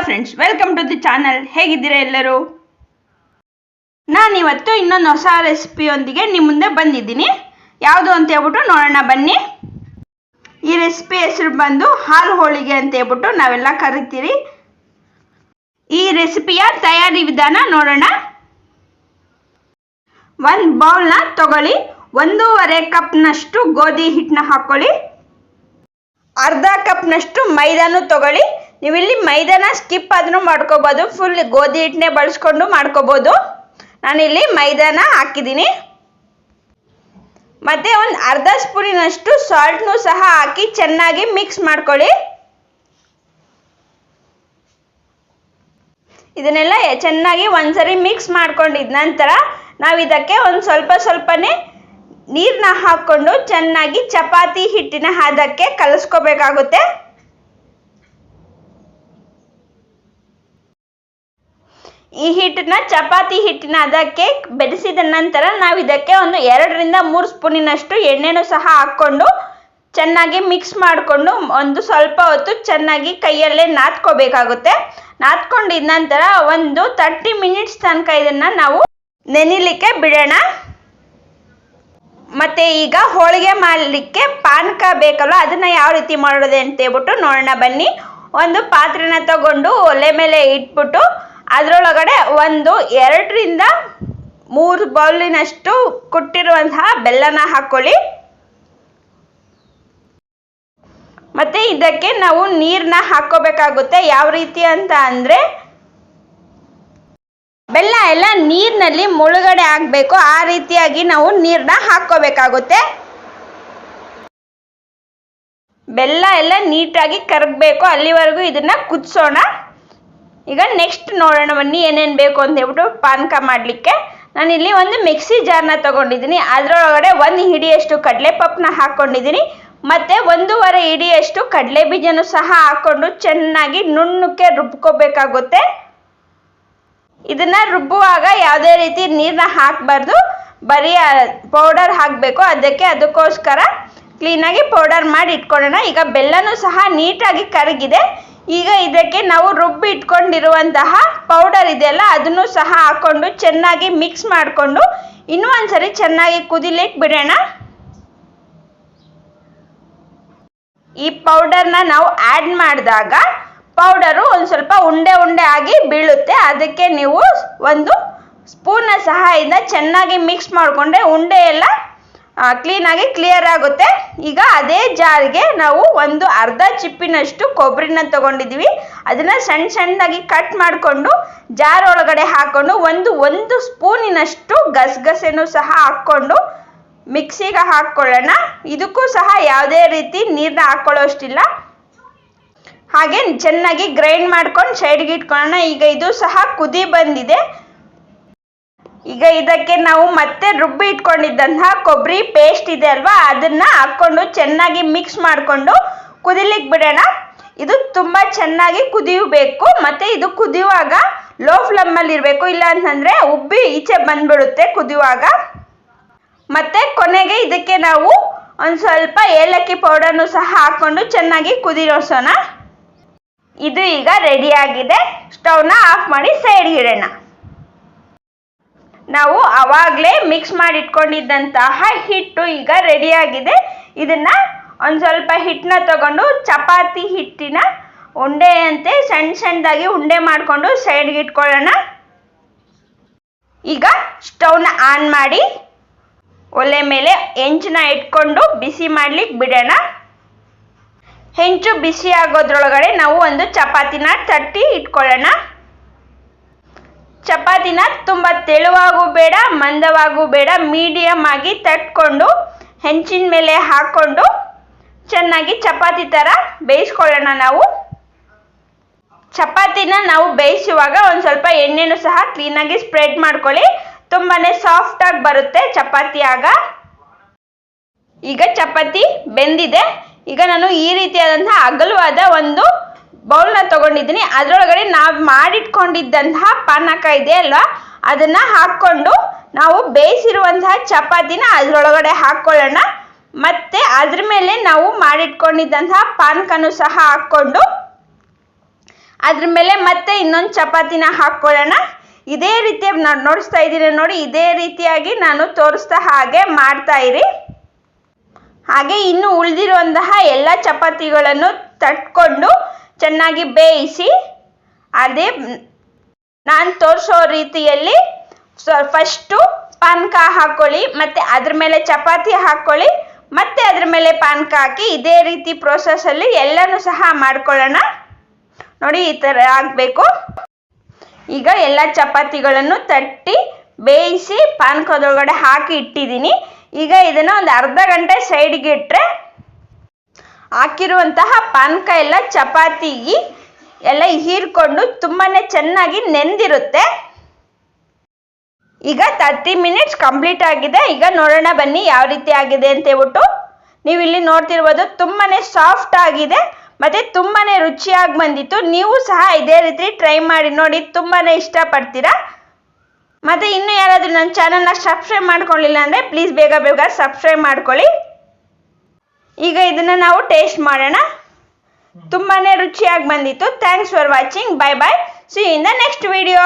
Friends, welcome to the channel. ಹೇಗಿದ್ದೀರಾ ಎಲ್ಲರೂ? ನಾನಿವತ್ತು ಇನ್ನೊಂದು ಹೊಸ ರೆಸಿಪಿಯೊಂದಿಗೆ ನಿಮ್ಮ ಮುಂದೆ ಬಂದಿದ್ದೀನಿ. ಯಾವುದು ಅಂತ ಹೇಳ್ಬಿಟ್ಟು ನೋಡೋಣ ಬನ್ನಿ. ಈ ರೆಸಿಪಿ ಹೆಸರು ಬಂದು ಹಾಲು ಹೋಳಿಗೆ ಅಂತ ಹೇಳ್ಬಿಟ್ಟು ನಾವೆಲ್ಲ ಕರಿತೀರಿ. ಈ ರೆಸಿಪಿಯ ತಯಾರಿ ವಿಧಾನ ನೋಡೋಣ. ಒಂದು ಬೌಲ್ನ ತಗೊಳ್ಳಿ. 1.5 ಕಪ್ನಷ್ಟು ಗೋಧಿ ಹಿಟ್ಟನ್ನ ಹಾಕೊಳ್ಳಿ. ಅರ್ಧ ಕಪ್ನಷ್ಟು ಮೈದಾನು ತಗೊಳ್ಳಿ. ನೀವಿಲ್ಲಿ ಮೈದಾನ ಸ್ಕಿಪ್ ಆದ್ರೂ ಮಾಡ್ಕೋಬೋದು, ಫುಲ್ ಗೋಧಿ ಹಿಟ್ಟನ್ನೇ ಬಳಸ್ಕೊಂಡು ಮಾಡ್ಕೋಬೋದು. ನಾನಿಲ್ಲಿ ಮೈದಾನ ಹಾಕಿದ್ದೀನಿ. ಮತ್ತೆ ಒಂದು ಅರ್ಧ ಸ್ಪೂನಿನಷ್ಟು ಸಾಲ್ಟ್ನು ಸಹ ಹಾಕಿ ಚೆನ್ನಾಗಿ ಮಿಕ್ಸ್ ಮಾಡ್ಕೊಳ್ಳಿ. ಇದನ್ನೆಲ್ಲ ಚೆನ್ನಾಗಿ ಒಂದ್ಸರಿ ಮಿಕ್ಸ್ ಮಾಡ್ಕೊಂಡಿದ ನಂತರ ನಾವು ಇದಕ್ಕೆ ಒಂದು ಸ್ವಲ್ಪನೇ ನೀರನ್ನ ಹಾಕ್ಕೊಂಡು ಚೆನ್ನಾಗಿ ಚಪಾತಿ ಹಿಟ್ಟಿನ ಹದಕ್ಕೆ ಕಲಿಸ್ಕೋಬೇಕಾಗುತ್ತೆ. ಈ ಹಿಟ್ಟನ್ನ ಚಪಾತಿ ಹಿಟ್ಟಿನ ಹದಕ್ಕೆ ಬೆರೆಸಿದ ನಂತರ ನಾವು ಇದಕ್ಕೆ ಒಂದು 2 ರಿಂದ 3 ಸ್ಪೂನಿನಷ್ಟು ಎಣ್ಣೆನೂ ಸಹ ಹಾಕ್ಕೊಂಡು ಚೆನ್ನಾಗಿ ಮಿಕ್ಸ್ ಮಾಡಿಕೊಂಡು ಒಂದು ಸ್ವಲ್ಪ ಹೊತ್ತು ಚೆನ್ನಾಗಿ ಕೈಯಲ್ಲೇ ನಾದ್ಕೋಬೇಕಾಗುತ್ತೆ. ನಾದ್ಕೊಂಡಿದ ನಂತರ ಒಂದು 30 ಮಿನಿಟ್ಸ್ ತನಕ ಇದನ್ನ ನಾವು ನೆನಿಲಿಕ್ಕೆ ಬಿಡೋಣ. ಮತ್ತೆ ಈಗ ಹೋಳಿಗೆ ಮಾಡಲಿಕ್ಕೆ ಪಾನಕ ಬೇಕಲ್ಲ, ಅದನ್ನ ಯಾವ ರೀತಿ ಮಾಡೋದು ಅಂತ ಹೇಳ್ಬಿಟ್ಟು ನೋಡೋಣ ಬನ್ನಿ. ಒಂದು ಪಾತ್ರೆನ ತಗೊಂಡು ಒಲೆ ಮೇಲೆ ಇಟ್ಬಿಟ್ಟು ಅದರೊಳಗಡೆ ಒಂದು 2 ರಿಂದ 3 ಬೌಲಿನಷ್ಟು ಕುಟ್ಟಿರುವಂತಹ ಬೆಲ್ಲನ ಹಾಕೊಳ್ಳಿ. ಮತ್ತೆ ಇದಕ್ಕೆ ನಾವು ನೀರನ್ನ ಹಾಕೋಬೇಕಾಗುತ್ತೆ. ಯಾವ ರೀತಿ ಅಂತ ಅಂದ್ರೆ ಬೆಲ್ಲ ಎಲ್ಲ ನೀರಿನಲ್ಲಿ ಮುಳುಗಡೆ ಆಗಬೇಕು, ಆ ರೀತಿಯಾಗಿ ನಾವು ನೀರನ್ನ ಹಾಕೋಬೇಕಾಗುತ್ತೆ. ಬೆಲ್ಲ ಎಲ್ಲ ನೀಟಾಗಿ ಕರಗಬೇಕು, ಅಲ್ಲಿವರೆಗೂ ಇದನ್ನ ಕುದಿಸೋಣ. ಈಗ ನೆಕ್ಸ್ಟ್ ನೋಡೋಣ ಬನ್ನಿ ಏನೇನು ಬೇಕು ಅಂತ ಹೇಳ್ಬಿಟ್ಟು ಪಾನಕ ಮಾಡಲಿಕ್ಕೆ. ನಾನಿಲ್ಲಿ ಒಂದು ಮಿಕ್ಸಿ ಜಾರ್ನ ತಗೊಂಡಿದ್ದೀನಿ. ಅದರೊಳಗಡೆ 1 ಹಿಡಿಯಷ್ಟು ಕಡಲೆಪಪ್ಪನ್ನ ಹಾಕ್ಕೊಂಡಿದ್ದೀನಿ. ಮತ್ತೆ 1.5 ಹಿಡಿಯಷ್ಟು ಕಡಲೆ ಬೀಜನೂ ಸಹ ಹಾಕ್ಕೊಂಡು ಚೆನ್ನಾಗಿ ನುಣ್ಣಕ್ಕೆ ರುಬ್ಕೋಬೇಕಾಗುತ್ತೆ. ಇದನ್ನ ರುಬ್ಬುವಾಗ ಯಾವುದೇ ರೀತಿ ನೀರನ್ನ ಹಾಕಬಾರ್ದು, ಬರೀ ಪೌಡರ್ ಹಾಕಬೇಕು. ಅದಕ್ಕೋಸ್ಕರ ಕ್ಲೀನಾಗಿ ಪೌಡರ್ ಮಾಡಿ ಇಟ್ಕೊಳ್ಳೋಣ. ಈಗ ಬೆಲ್ಲನೂ ಸಹ ನೀಟಾಗಿ ಕರಗಿದೆ. ಈಗ ಇದಕ್ಕೆ ನಾವು ರುಬ್ಬಿ ಇಟ್ಕೊಂಡಿರುವಂತಹ ಪೌಡರ್ ಇದೆಯಲ್ಲ, ಅದನ್ನು ಸಹ ಹಾಕೊಂಡು ಚೆನ್ನಾಗಿ ಮಿಕ್ಸ್ ಮಾಡಿಕೊಂಡು ಇನ್ನೂ ಒಂದ್ಸರಿ ಚೆನ್ನಾಗಿ ಕುದಿಲಿಕ್ಕೆ ಬಿಡೋಣ. ಈ ಪೌಡರ್ನ ನಾವು ಆ್ಯಡ್ ಮಾಡಿದಾಗ ಪೌಡರು ಒಂದು ಸ್ವಲ್ಪ ಉಂಡೆ ಆಗಿ ಬೀಳುತ್ತೆ. ಅದಕ್ಕೆ ನೀವು ಒಂದು ಸ್ಪೂನ್ನ ಸಹಾಯದಿಂದ ಚೆನ್ನಾಗಿ ಮಿಕ್ಸ್ ಮಾಡಿಕೊಂಡ್ರೆ ಉಂಡೆ ಎಲ್ಲ ಕ್ಲೀನಾಗಿ ಕ್ಲಿಯರ್ ಆಗುತ್ತೆ. ಈಗ ಅದೇ ಜಾರ್ಗೆ ನಾವು ಒಂದು ಅರ್ಧ ಚಿಪ್ಪಿನಷ್ಟು ಕೊಬ್ಬರಿನ ತಗೊಂಡಿದ್ದೀವಿ. ಅದನ್ನ ಸಣ್ಣದಾಗಿ ಕಟ್ ಮಾಡಿಕೊಂಡು ಜಾರ್ ಒಳಗಡೆ ಹಾಕೊಂಡು ಒಂದು ಸ್ಪೂನಿನಷ್ಟು ಗಸಗಸೆನೂ ಸಹ ಹಾಕ್ಕೊಂಡು ಮಿಕ್ಸಿಗೆ ಹಾಕ್ಕೊಳ್ಳೋಣ. ಇದಕ್ಕೂ ಸಹ ಯಾವುದೇ ರೀತಿ ನೀರನ್ನ ಹಾಕ್ಕೊಳ್ಳೋಷ್ಟಿಲ್ಲ. ಹಾಗೆ ಚೆನ್ನಾಗಿ ಗ್ರೈಂಡ್ ಮಾಡ್ಕೊಂಡು ಸೈಡ್ಗೆ ಇಟ್ಕೊಳ್ಳೋಣ. ಈಗ ಇದು ಸಹ ಕುದಿ ಬಂದಿದೆ. ಈಗ ಇದಕ್ಕೆ ನಾವು ಮತ್ತೆ ರುಬ್ಬಿ ಇಟ್ಕೊಂಡಿದ್ದಂತಹ ಕೊಬ್ಬರಿ ಪೇಸ್ಟ್ ಇದೆ ಅಲ್ವಾ, ಅದನ್ನ ಹಾಕ್ಕೊಂಡು ಚೆನ್ನಾಗಿ ಮಿಕ್ಸ್ ಮಾಡಿಕೊಂಡು ಕುದಿಲಿಕ್ಕೆ ಬಿಡೋಣ. ಇದು ತುಂಬ ಚೆನ್ನಾಗಿ ಕುದಿಯಬೇಕು. ಮತ್ತೆ ಇದು ಕುದಿಯುವಾಗ ಲೋ ಫ್ಲೇಮಲ್ಲಿ ಇರಬೇಕು, ಇಲ್ಲ ಅಂತಂದ್ರೆ ಉಬ್ಬಿ ಈಚೆ ಬಂದ್ಬಿಡುತ್ತೆ ಕುದಿಯುವಾಗ. ಮತ್ತೆ ಕೊನೆಗೆ ಇದಕ್ಕೆ ನಾವು ಒಂದು ಸ್ವಲ್ಪ ಏಲಕ್ಕಿ ಪೌಡರ್ನು ಸಹ ಹಾಕ್ಕೊಂಡು ಚೆನ್ನಾಗಿ ಕುದಿಯೋಸೋಣ. ಇದು ಈಗ ರೆಡಿ ಆಗಿದೆ. ಸ್ಟವ್ನ ಆಫ್ ಮಾಡಿ ಸೈಡ್ಗೆ ಇಡೋಣ. ನಾವು ಆವಾಗಲೇ ಮಿಕ್ಸ್ ಮಾಡಿ ಇಟ್ಕೊಂಡಿದ್ದಂತಹ ಹಿಟ್ಟು ಈಗ ರೆಡಿ ಆಗಿದೆ. ಇದನ್ನ ಒಂದು ಸ್ವಲ್ಪ ಹಿಟ್ಟನ್ನ ತಗೊಂಡು ಚಪಾತಿ ಹಿಟ್ಟಿನ ಉಂಡೆಯಂತೆ ಸಣ್ಣದಾಗಿ ಉಂಡೆ ಮಾಡಿಕೊಂಡು ಸೈಡ್ಗೆ ಇಟ್ಕೊಳ್ಳೋಣ. ಈಗ ಸ್ಟವ್ನ ಆನ್ ಮಾಡಿ ಒಲೆ ಮೇಲೆ ಹೆಂಚನ್ನ ಇಟ್ಕೊಂಡು ಬಿಸಿ ಮಾಡ್ಲಿಕ್ಕೆ ಬಿಡೋಣ. ಹೆಂಚು ಬಿಸಿ ಆಗೋದ್ರೊಳಗಡೆ ನಾವು ಒಂದು ಚಪಾತಿನ ತಟ್ಟಿ ಇಟ್ಕೊಳ್ಳೋಣ. ಚಪಾತಿನ ತುಂಬ ತೆಳುವಾಗೂ ಬೇಡ, ಮಂದವಾಗೂ ಬೇಡ, ಮೀಡಿಯಮ್ ಆಗಿ ತಟ್ಕೊಂಡು ಹೆಂಚಿನ ಮೇಲೆ ಹಾಕ್ಕೊಂಡು ಚೆನ್ನಾಗಿ ಚಪಾತಿ ಥರ ಬೇಯಿಸ್ಕೊಳ್ಳೋಣ. ನಾವು ಚಪಾತಿನ ನಾವು ಬೇಯಿಸುವಾಗ ಒಂದು ಸ್ವಲ್ಪ ಎಣ್ಣೆನೂ ಸಹ ಕ್ಲೀನಾಗಿ ಸ್ಪ್ರೆಡ್ ಮಾಡ್ಕೊಳ್ಳಿ. ತುಂಬಾನೇ ಸಾಫ್ಟ್ ಆಗಿ ಬರುತ್ತೆ ಚಪಾತಿ ಆಗ. ಈಗ ಚಪಾತಿ ಬೆಂದಿದೆ. ಈಗ ನಾನು ಈ ರೀತಿಯಾದಂತಹ ಅಗಲವಾದ ಒಂದು ಬೌಲ್ನ ತಗೊಂಡಿದ್ದೀನಿ. ಅದರೊಳಗಡೆ ನಾವು ಮಾಡಿಟ್ಕೊಂಡಿದ್ದಂತಹ ಪಾನಕ ಇದೆ ಅಲ್ವಾ, ಅದನ್ನ ಹಾಕ್ಕೊಂಡು ನಾವು ಬೇಯಿಸಿರುವಂತಹ ಚಪಾತಿನ ಅದರೊಳಗಡೆ ಹಾಕ್ಕೊಳ್ಳೋಣ. ಮತ್ತೆ ಅದ್ರ ಮೇಲೆ ನಾವು ಮಾಡಿಟ್ಕೊಂಡಿದ್ದಂತಹ ಪಾನಕನೂ ಸಹ ಹಾಕ್ಕೊಂಡು ಅದ್ರ ಮೇಲೆ ಮತ್ತೆ ಇನ್ನೊಂದು ಚಪಾತಿನ ಹಾಕ್ಕೊಳ್ಳೋಣ. ಇದೇ ರೀತಿ ನಾನು ನೋಡಿಸ್ತಾ ಇದ್ದೀನಿ ನೋಡಿ, ಇದೇ ರೀತಿಯಾಗಿ ನಾನು ತೋರಿಸ್ತಾ ಹಾಗೆ ಮಾಡ್ತಾ ಇರಿ. ಹಾಗೆ ಇನ್ನು ಉಳಿದಿರುವಂತಹ ಎಲ್ಲ ಚಪಾತಿಗಳನ್ನು ತಟ್ಕೊಂಡು ಚೆನ್ನಾಗಿ ಬೇಯಿಸಿ ಅದೇ ನಾನು ತೋರಿಸೋ ರೀತಿಯಲ್ಲಿ ಫಸ್ಟು ಪಾನಕ ಹಾಕ್ಕೊಳ್ಳಿ, ಮತ್ತು ಅದ್ರ ಮೇಲೆ ಚಪಾತಿ ಹಾಕ್ಕೊಳ್ಳಿ, ಮತ್ತೆ ಅದ್ರ ಮೇಲೆ ಪಾನಕ ಹಾಕಿ ಇದೇ ರೀತಿ ಪ್ರೋಸೆಸ್ಸಲ್ಲಿ ಎಲ್ಲನೂ ಸಹ ಮಾಡ್ಕೊಳ್ಳೋಣ. ನೋಡಿ ಈ ಥರ ಆಗಬೇಕು. ಈಗ ಎಲ್ಲ ಚಪಾತಿಗಳನ್ನು ತಟ್ಟಿ ಬೇಯಿಸಿ ಪಾನಕದೊಳಗಡೆ ಹಾಕಿ ಇಟ್ಟಿದ್ದೀನಿ. ಈಗ ಇದನ್ನು ಒಂದು ಅರ್ಧ ಗಂಟೆ ಸೈಡ್ಗೆ ಇಟ್ಟರೆ ಹಾಕಿರುವಂತಹ ಪಾನಕ ಎಲ್ಲ ಚಪಾತಿಗೆ ಎಲ್ಲ ಹೀರ್ಕೊಂಡು ತುಂಬಾ ಚೆನ್ನಾಗಿ ನೆಂದಿರುತ್ತೆ. ಈಗ 30 ಮಿನಿಟ್ಸ್ ಕಂಪ್ಲೀಟ್ ಆಗಿದೆ. ಈಗ ನೋಡೋಣ ಬನ್ನಿ ಯಾವ ರೀತಿ ಆಗಿದೆ ಅಂತ ಹೇಳ್ಬಿಟ್ಟು. ನೀವು ಇಲ್ಲಿ ನೋಡ್ತಿರ್ಬೋದು ತುಂಬಾ ಸಾಫ್ಟ್ ಆಗಿದೆ ಮತ್ತು ತುಂಬಾ ರುಚಿಯಾಗಿ ಬಂದಿತ್ತು. ನೀವು ಸಹ ಇದೇ ರೀತಿ ಟ್ರೈ ಮಾಡಿ ನೋಡಿ, ತುಂಬಾ ಇಷ್ಟಪಡ್ತೀರಾ. ಮತ್ತು ಇನ್ನೂ ಯಾರಾದರೂ ನನ್ನ ಚಾನಲ್ನ ಸಬ್ಸ್ಕ್ರೈಬ್ ಮಾಡ್ಕೊಳ್ಳಿಲ್ಲ ಅಂದರೆ ಪ್ಲೀಸ್ ಬೇಗ ಬೇಗ ಸಬ್ಸ್ಕ್ರೈಬ್ ಮಾಡ್ಕೊಳ್ಳಿ. ಈಗ ಇದನ್ನು ನಾವು ಟೇಸ್ಟ್ ಮಾಡೋಣ. ತುಂಬಾ ರುಚಿಯಾಗಿ ಬಂದಿತ್ತು. Thanks for watching. Bye bye. See you in the next video.